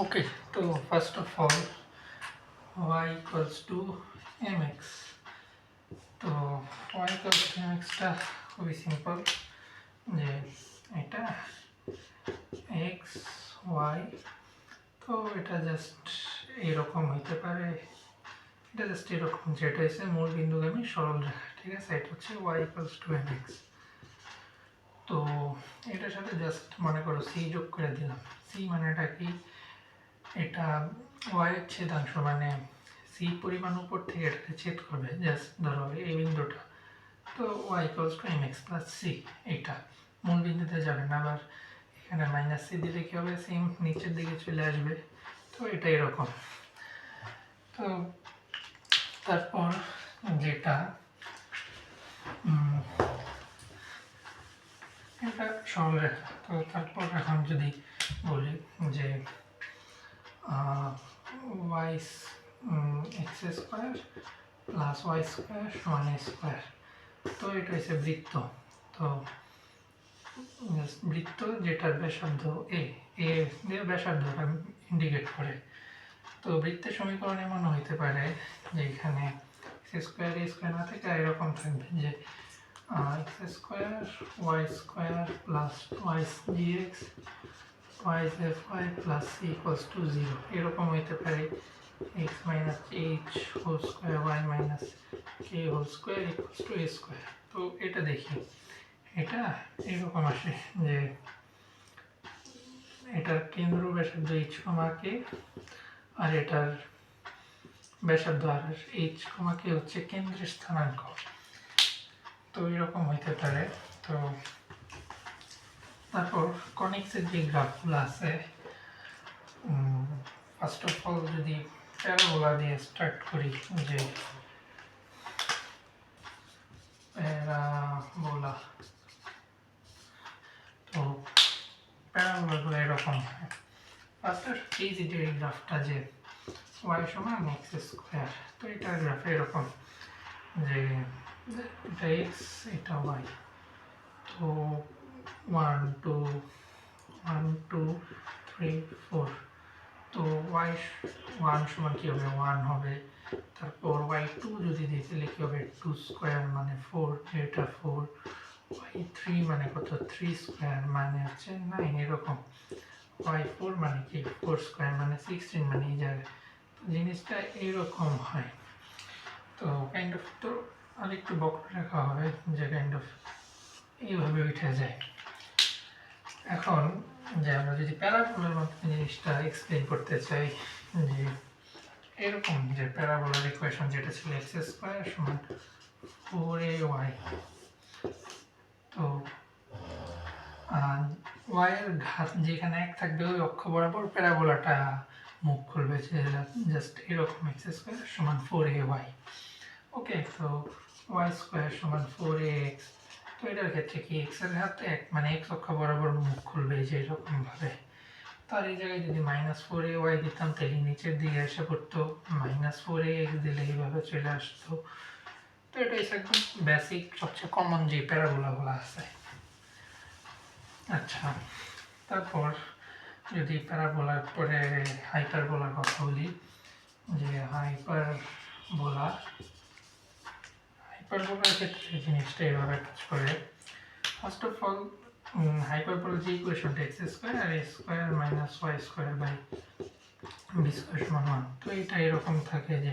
Okay, so first of all, y equals to mx. তো y equals to mx টা খুবই simple, যে এটা x y, তো এটা জাস্ট এরকম হইতে পারে, এটা জাস্ট এরকম, যেটা হচ্ছে মূল বিন্দুগামী সরল রেখা, ঠিক আছে? এটা হচ্ছে y equals to mx। তো এটার সাথে জাস্ট মনে করো c যোগ করে দিলাম। c মানেটা কি? এটা y এর ছেদাংশ, মানে c পরিমাণ উপর থেকে এটাকে ছেদ করবে, জাস্ট ধরো এই বিন্দুটা, তো y equals to mx plus c, এটা মূল বিন্দুতে যাবে না, আবার এখানে মাইনাস c দিলে কি হবে, সেম নিচের দিকে চলে আসবে। তো এটা এরকম। তো তারপর যেটা এটা সরল রেখা, তো তারপর এখন যদি বলি যে y x square plus y square সমান a স্কোয়ার, তো এটা হচ্ছে বৃত্ত। তো বৃত্ত যেটার ব্যাসার্ধ এ দিয়ে ব্যাসার্ধটা ইন্ডিকেট করে। তো বৃত্তের সমীকরণ এমন হইতে পারে যে এখানে এক্স স্কোয়ার এ স্কোয়ার না থেকে এরকম থাকবে যে x square y square plus y dx y z y plus c equals to 0, এরকম হইতে পারে x minus h whole square y minus k whole square equals to a square. তো এটা দেখি, এটা এরকম আসে যে এটার কেন্দ্র ব্যাসার্ধ এইচ কমা কে, আর এটার ব্যাসার্ধ আর এইচ কমা কে হচ্ছে কেন্দ্রের স্থানাঙ্ক। তো এরকম হইতে পারে। তো তারপর কনিক্সের যে গ্রাফগুলো আছে, ফার্স্ট অফ অল যদি প্যারাবোলা দিয়ে স্টার্ট করি, যে প্যারাবোলা, তো প্যারাবোলাগুলো এরকম হয়। ফার্স্ট এই যে গ্রাফটা যে ওয়াই সমান এক্স স্কোয়ার, তো এটার গ্রাফে এরকম যে এটা এক্স এটা ওয়াই, তো 1 2 1 2 3 4, তো ওয়াই 1 সমান কি হবে, 1 হবে। তারপর ওয়াই 2 যদি দিই তাহলে কি হবে, 2 স্কোয়ার মানে 4, এটা 4, ওয়াই 3 মানে কত, 3 স্কোয়ার মানে হচ্ছে 9, এরকম। ওয়াই 4 মানে কি, 4 স্কোয়ার মানে 16, মানে এই জায়গায় জিনিসটা এইরকম হয়। তো কাইন্ড অফ, তো আরেকটু বক্র রাখা হবে যে কাইন্ড অফ এইভাবে উঠে যায়। এখন যে আমরা যদি প্যারাবোলার মাধ্যমে জিনিসটা এক্সপ্লেন করতে চাই, যে এরকম যে প্যারাবোলার ইকুয়েশন যেটা ছিল এক্স স্কোয়ার সমান 4ay, তো ওয়াই এর ঘাত যেখানে 1 থাকবে ওই অক্ষ বরাবর প্যারাবোলাটা মুখ খুলবে, যে জাস্ট এরকম এক্স স্কোয়ার সমান 4ay। ওকে, তো ওয়াই স্কোয়ার সমান 4ax, তো এটার ক্ষেত্রে কি এক্স এর ঘাত 1, মানে এক্স অক্ষ বরাবর মুখ খুলবে যে এরকম ভাবে। তার এই জায়গায় যদি -4ay দিতাম তাহলে নিচের দিকে এসে পড়তো, -4ax দিলে এইভাবে চলে আসতো। তো এটা হচ্ছে একদম বেসিক সবচেয়ে কমন যে প্যারাবোলাগুলো আছে। আচ্ছা, তারপর যদি প্যারাবোলার পরে হাইপারবোলার কথা বলি, যে হাইপারবোলার ক্ষেত্রে জিনিসটা এভাবে কাজ করে। ফার্স্ট অফ অল হাইপারবোলার যে ইকুয়েশনটা এক্স স্কোয়ার আর a square minus y square by b square সমান 1, তো এটা এরকম থাকে যে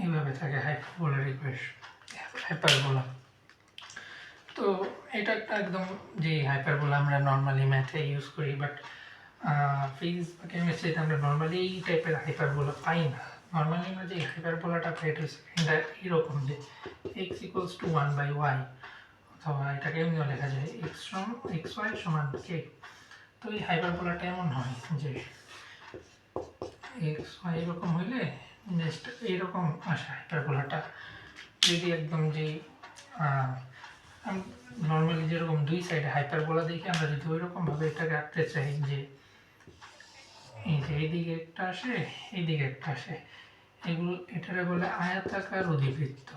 এইভাবে থাকে হাইপারবোলার ইকুয়েশন, হাইপারবোলা। তো এটা একটা একদম যে হাইপারবোলা আমরা নর্মালি ম্যাথে ইউজ করি, বাট ফিজিক্স বা কেমিস্ট্রিতে আমরা নর্মালি এই টাইপের হাইপারবোলা পাই না। নর্মালি আমরা যে হাইপারবোলাটা পাই এটা এরকম যে এক্স ইকুয়ালস টু 1/y, অথবা এটাকে এমনিও লেখা যায় এক্স ওয়াই সমান কে। তো এই হাইপারবোলাটা এমন হয় যে এক্স ওয়াই এরকম হইলে নেক্সট এইরকম আসে হাইপারবোলাটা। যদি একদম যে নর্মালি যেরকম দুই সাইডে হাইপারবোলা দেখে আমরা যদি ওইরকমভাবে এটাকে আঁকতে চাই, যে এই যে এইদিকে একটা আসে এইদিকে একটা আসে, এগুলো এটারে বলে আয়তাকার অধিবৃত্ত।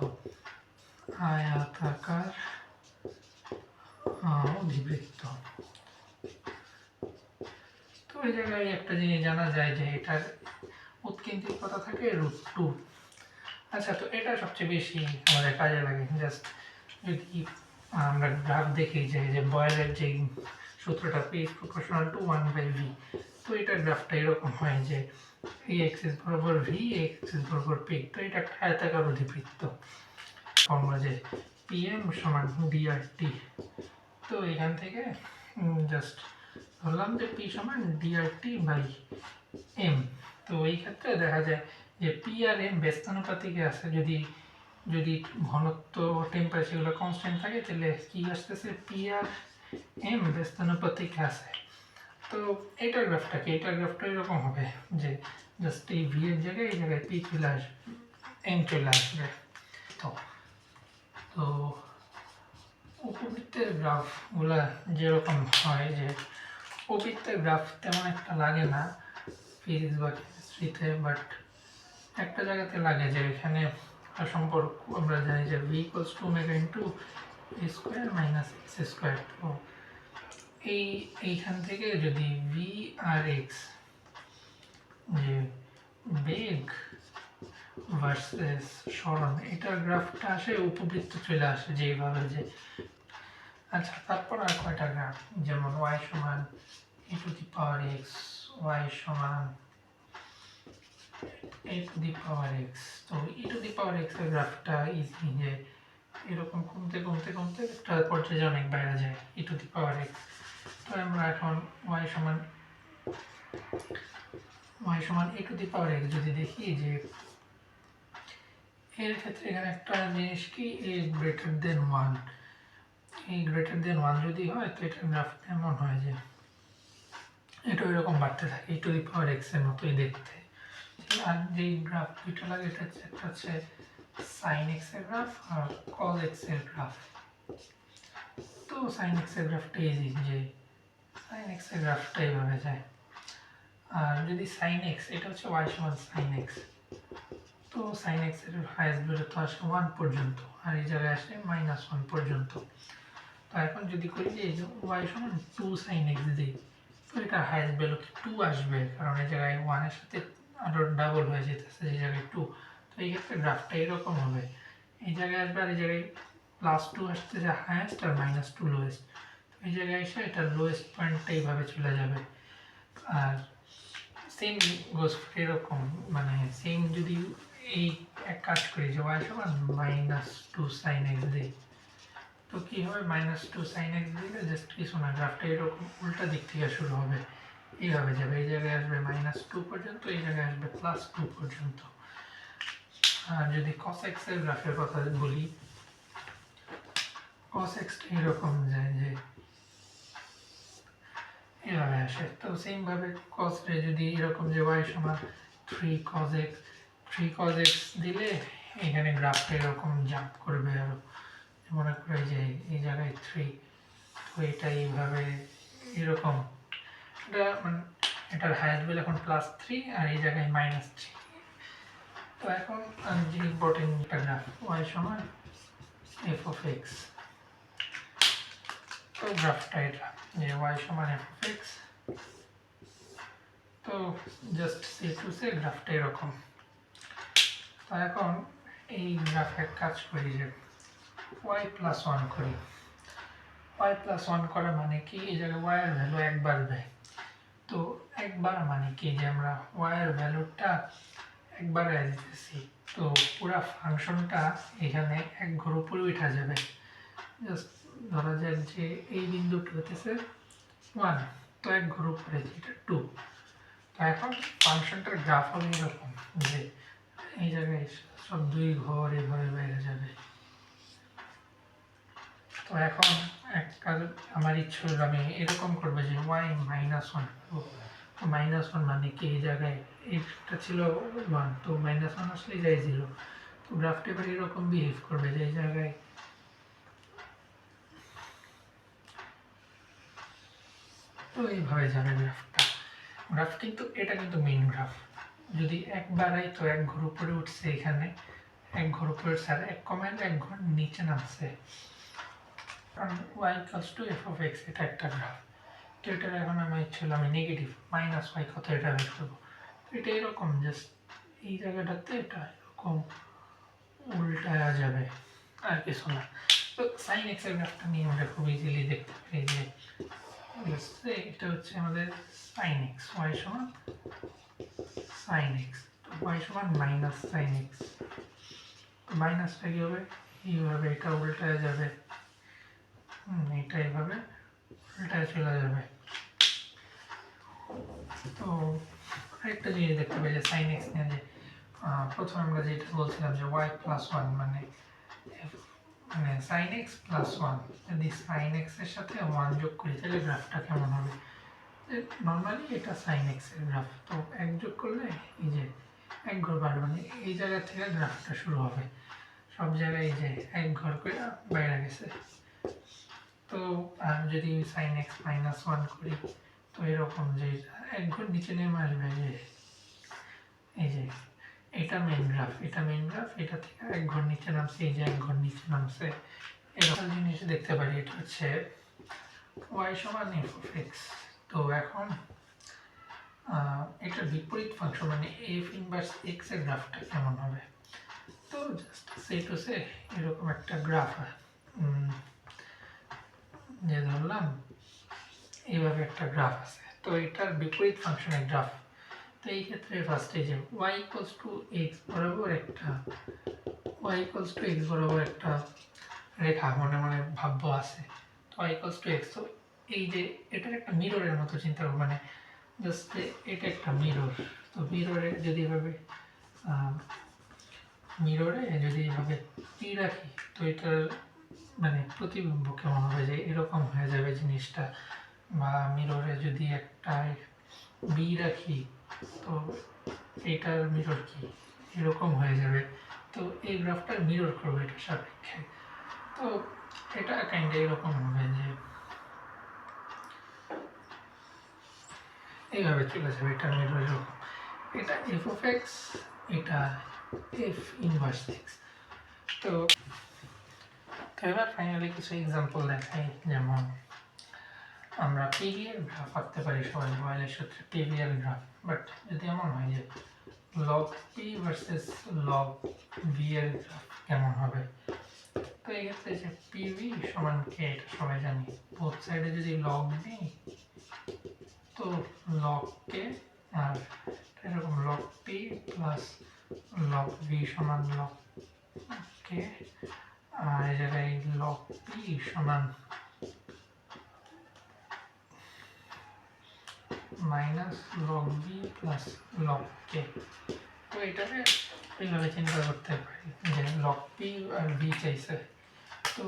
আয়তাকার অধিবৃত্ত। তো এই জায়গায় একটা জিনিস জানা যায় যে এটার উৎকেন্দ্রিকতা থাকে √2। আচ্ছা, তো এটা সবচেয়ে বেশি আমাদের কাজে লাগে। জাস্ট যদি আমরা গ্রাফ দেখি যে বয়েলের যে সূত্রটা P is proportional to 1/v, তো এটার গ্রাফটা এরকম হয় যে এই এক্সিস বরাবর v, এক্সিস বরাবর p। তো এটা একটা আয়তাকার অধিবৃত্ত। ফর্মুলা যে pm সমান drt। তো এখান থেকে জাস্ট ধরলাম যে p সমান drt বাই m। তো এই ক্ষেত্রে দেখা যায় যে p আর m ব্যস্তানুপাতিকে আছে। যদি ঘনত্ব টেম্পারেচার এগুলো কনস্ট্যান্ট থাকে তাহলে কি আসতেছে, p আর m ব্যস্তানুপাতিক আছে। তো এটার গ্রাফটা কি, এটার গ্রাফটা এরকম হবে যে জাস্ট এই v এর জায়গায় এই জায়গায় p চলে আসবে, m চলে আসবে। তো উপবৃত্তের গ্রাফগুলা যেরকম হয় যে উপবৃত্তের গ্রাফ তেমন একটা লাগে না ফিজিক্স বা কেমিস্ট্রিতে, বাট একটা জায়গাতে লাগে যে এখানে সম্পর্ক আমরা জানি যে v = omega into a square minus x square. তো এইখান থেকে যদি v আর x যে বেগ ভার্সেস সরণ, এটার গ্রাফটা আসে উপবৃত্ত চলে আসে যেভাবে যে। আচ্ছা, তারপর আর কয়টা গ্রাফ, যেমন y সমান e to the power x, y সমান a two the power x। তো e to the power x এর গ্রাফটা ইজি, যে এরকম কমতে কমতে কমতে একটা পর্যায়ে অনেক বাইরে যায় e to the power x। তো আমরা এখন y সমান a two the power x যদি দেখি যে এর ক্ষেত্রে এখানে একটা জিনিস কি, a greater than 1, a greater than 1 যদি হয় তো এটার গ্রাফ এমন হয় যে এটা এরকম বাড়তে থাকে e to the power x এর মতোই দেখতে। আর যে গ্রাফ দুইটা লাগে এটা একটা হচ্ছে sin x এর গ্রাফ আর cos x এর গ্রাফ। তো sin x এর গ্রাফটা ইজি, যে sin x এর গ্রাফটা এইভাবে যায়। আর যদি sin x, এটা হচ্ছে y সমান sin x, তো sin x এর হাইয়েস্ট ভ্যালু তো আসে 1 পর্যন্ত আর এই জায়গায় আসে -1 পর্যন্ত। তো এখন যদি করি যে এই যে y সমান 2 sin x দিই, তো এটা হাইয়েস্ট ভ্যালু 2 আসবে, কারণ এই জায়গায় 1 এর সাথে আরো ডাবল হয়ে যেতেছে এই জায়গায় 2। তো এই ক্ষেত্রে গ্রাফটা এরকম হবে, এই জায়গায় আসবে আর এই জায়গায় +2 আসতেছে হাইয়েস্ট আর -2 লোয়েস্ট। তো এই জায়গায় এসে এটা লোয়েস্ট পয়েন্টটা এইভাবে চলে যাবে। আর সেম গোজ এরকম, মানে সেম যদি এই এক কাজ করি যে y সমান -2 sin x দিই, তো কি হবে, -2 sin x দিলে জাস্ট কিছু না, গ্রাফটা এরকম উল্টা দিক থেকে শুরু হবে, এইভাবে যাবে, এই জায়গায় আসবে -2 পর্যন্ত, এই জায়গায় আসবে +2 পর্যন্ত। আর যদি cos x এর গ্রাফের কথা বলি, cos x এরকম যায় যে এভাবে আসে। তো সেম ভাবে cos রে যদি এরকম যে y সমান 3 cos x দিলে এখানে গ্রাফটা এরকম জাম্প করবে, আর মনে করে যে এই জায়গায় 3, তো এটা এইভাবে এরকম, এটা মানে এটার হাইয়েস্ট ভ্যালু এখন +3 আর এই জায়গায় -3। তো এখন যে ইম্পর্টেন্ট একটা গ্রাফ y সমান f of x। তো গ্রাফটা এটা যে y সমান f of x। তো জাস্ট সে টু সে গ্রাফটা এরকম। তো এখন এই গ্রাফের কাজ করি যে y+1 করি। y+1 করা মানে কি, এই জায়গায় y এর ভ্যালু 1 বাড়বে। তো 1 বাড়া মানে কি, যে আমরা y এর ভ্যালুটা 1 বাড়ায় দিতেছি, তো পুরো ফাংশনটা এখানে 1 ঘর উপরে উঠা যাবে। জাস্ট ধরা যাক যে এই বিন্দুটা হতেছে 1, তো 1 ঘর উপরে এটা 2। তো এখন ফাংশনটার গ্রাফ হবে এরকম যে এই জায়গায় সব 2 ঘর এভাবে বেড়ে যাবে। তো এখন এক কাজ আমার ইচ্ছে হলো আমি এরকম করবো যে y -1, তো -1 মানে কি, এই জায়গায় এটা ছিল 1, তো -1 আসলে যায় 0। তো গ্রাফটা এবার এরকম বিহেভ করবে যে এই জায়গায় তো এইভাবে যাবে গ্রাফ কিন্তু এটা কিন্তু মেইন গ্রাফ। যদি 1 বাড়াই তো 1 ঘর উপরে উঠছে, এখানে 1 ঘর উপরে উঠছে, আর 1 কমাইলে 1 ঘর নিচে নামছে। কারণ y equals to f of x এটা একটা গ্রাফ। তো এটার এখন আমি ছিল আমি নেগেটিভ মাইনাস ওয়াই কত এটা বের করবো। তো এটা এরকম জাস্ট এই জায়গাটাতে এটা এরকম উল্টায়া যাবে আর কিছু না। তো সাইন এক্স এর গ্রাফটা নিয়ে আমরা খুব ইজিলি দেখতে পারি যে এটা হচ্ছে আমাদের সাইন এক্স, ওয়াই সমান সাইন এক্স, তো ওয়াই সমান মাইনাস সাইন এক্স। তো মাইনাসটা কী হবে, এইভাবে এটা উল্টায় যাবে, এটা এইভাবে উল্টায় চলে যাবে। তো আরেকটা জিনিস দেখতে পাই যে সাইন এক্স নিয়ে যে প্রথমে আমরা যেটা বলছিলাম যে ওয়াই প্লাস ওয়ান মানে সাইন এক্স প্লাস ওয়ান, যদি সাইন এক্স এর সাথে ওয়ান যোগ করি তাহলে গ্রাফটা কেমন হবে। নর্মালি এটা সাইন এক্স এর গ্রাফ, তো এক যোগ করলে এই যে এক ঘর বাড়বে, মানে এই জায়গা থেকে গ্রাফটা শুরু হবে, সব জায়গায় এই যে এক ঘর করে বাইরে গেছে। তো যদি সাইন এক্স মাইনাস ওয়ান করি তো এরকম যে এক ঘর নিচে নেমে আসবে, যে এই যে এটা মেইন গ্রাফ, এটা মেইন গ্রাফ, এটা থেকে এক ঘর নিচে নামছে, এই যে এক ঘর নিচে নামছে, এরকম জিনিস দেখতে পারি। এটা হচ্ছে ওয়াই সমান এফ অফ এক্স। তো এখন এটার বিপরীত ফাংশন মানে এফ ইনভার্স এক্স এর গ্রাফটা কেমন হবে। তো জাস্ট সে টু সে এরকম একটা গ্রাফ যে ধরলাম এইভাবে একটা গ্রাফ আছে, তো এটার বিপরীত ফাংশনের গ্রাফ। তো এই ক্ষেত্রে ফার্স্টে যে y ইকুয়ালস টু এক্স বরাবর একটা রেখা মনে মনে ভাব্য আছে, তো y ইকুয়ালস টু এক্স। তো এই যে এটার একটা মিররের মতো চিন্তা করবো, মানে জাস্ট এটা একটা মিরর। তো মিররে যদি এভাবে টি রাখি তো এটার মানে প্রতিবিম্ব কেমন হবে, যে এরকম হয়ে যাবে জিনিসটা। বা মিররে যদি একটা বি রাখি তো এটার মিরর কি এরকম হয়ে যাবে। তো এই গ্রাফটার মিরর করবো এটার সাপেক্ষে, তো এটা কাইন্ড এরকম হবে যে এইভাবে চলে যাবে, এটা মিরর এরকম, এটা এফ অফ এক্স, এটা এফ ইনভার্স এক্স। তো এবার ফাইনালি কিছু এক্সাম্পল দেখাই, যেমন আমরা পিভি এর গ্রাফ আঁকতে পারি সবাই বয়েলের সূত্রে পিভি এর গ্রাফ। বাট যদি এমন হয় যে log P versus log V এর গ্রাফ কেমন হবে, তো এই ক্ষেত্রে যে পিভি সমান কে এটা সবাই জানি, বোথ সাইডে যদি লগ নিই তো লগ কে, আর এরকম log p plus log v সমান লগ কে, আর এই জায়গায় লগ পি সমান minus log b plus log k. তো এটাকে এইভাবে চিন্তা করতে পারি যে লগ পি আর বি চাইছে, তো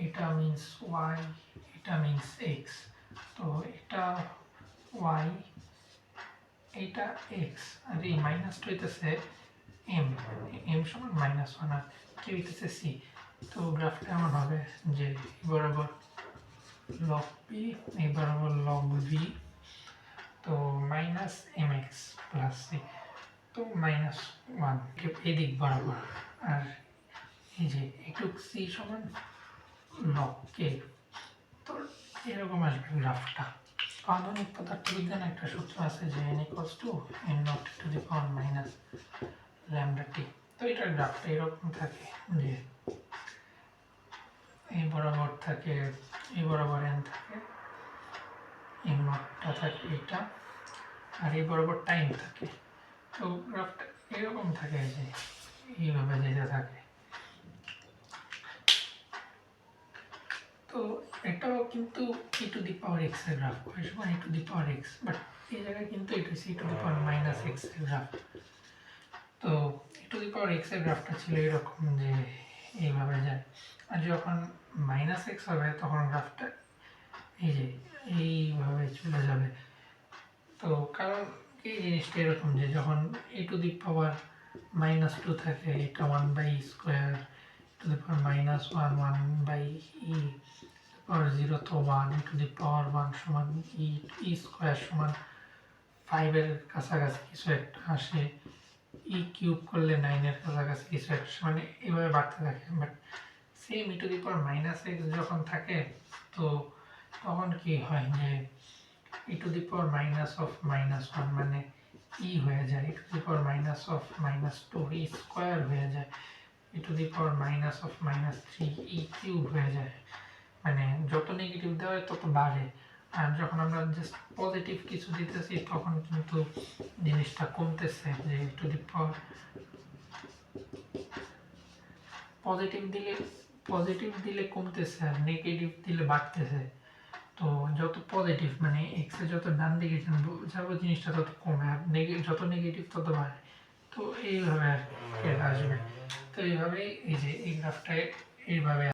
এটা মিন্স ওয়াই, এটা মিন্স এক্স, তো এটা ওয়াই, এটা এক্স, আর এই মাইনাসটা হইতেছে এম, এম সমান মাইনাস ওয়ান, আর কে হইতেছে সি। তো গ্রাফটা এমন হবে যে বরাবর লগ পি, এই বরাবর লগ ভি, তো minus m x plus c, তো মাইনাস ওয়ান এদিক বরাবর, আর এই যে এটুক সি সমান লগ কে। তো এরকম আসবে গ্রাফটা। আধুনিক পদার্থবিজ্ঞানে একটা সূত্র আছে যে n equals to n naught to the power minus lambda t. তো এটার গ্রাফটা এরকম থাকে যে এই বরাবর থাকে, এই বরাবর n থাকে, n নটটা থাকে এটা, আর এই বরাবর টাইম থাকে। তো গ্রাফটা এরকম থাকে যে এইভাবে যেতে থাকে। তো এটাও কিন্তু e to the power x এর গ্রাফ, ওই সময় e to the power x, but এই জায়গায় কিন্তু এটা হচ্ছে e to the power minus x এর গ্রাফ। তো e to the power x এর গ্রাফটা ছিল এরকম যে এইভাবে যায়, আর যখন মাইনাস x হবে তখন গ্রাফটা এই যে এইভাবে চলে যাবে। তো কারণ এই জিনিসটা এরকম যে যখন e to the power minus two থাকে এটা one by square, to the power minus one one by e, power zero তো one, e to the power one সমান ই স্কোয়ার সমান ফাইভের কাছাকাছি কিছু একটা আসে, ই কিউব করলে নাইনের কাছাকাছি কিছু একটা, মানে এভাবে বাড়তে থাকে। But same e to the power minus x যখন থাকে তো তখন কি হয় যে e to the power minus of minus one মানে ই হয়ে যায় e to the power minus of minus two e square হয়ে যায় e to the power minus of minus three e cube হয়ে যায়। মানে যত নেগেটিভ দেওয়া হয় তত বাড়ে, আর যখন আমরা জাস্ট পজিটিভ কিছু দিতেছি তখন কিন্তু জিনিসটা কমতেছে, যে e to the power positive দিলে কমতেছে আর নেগেটিভ দিলে বাড়তেছে। তো যত পজিটিভ মানে এক্সে যত ডান দিকে যাবো জিনিসটা তত কমে, আর যত নেগেটিভ তত বাড়ে। তো এইভাবে আর কি আসবে। তো এইভাবেই এই যে এই গ্রাফটা এইভাবে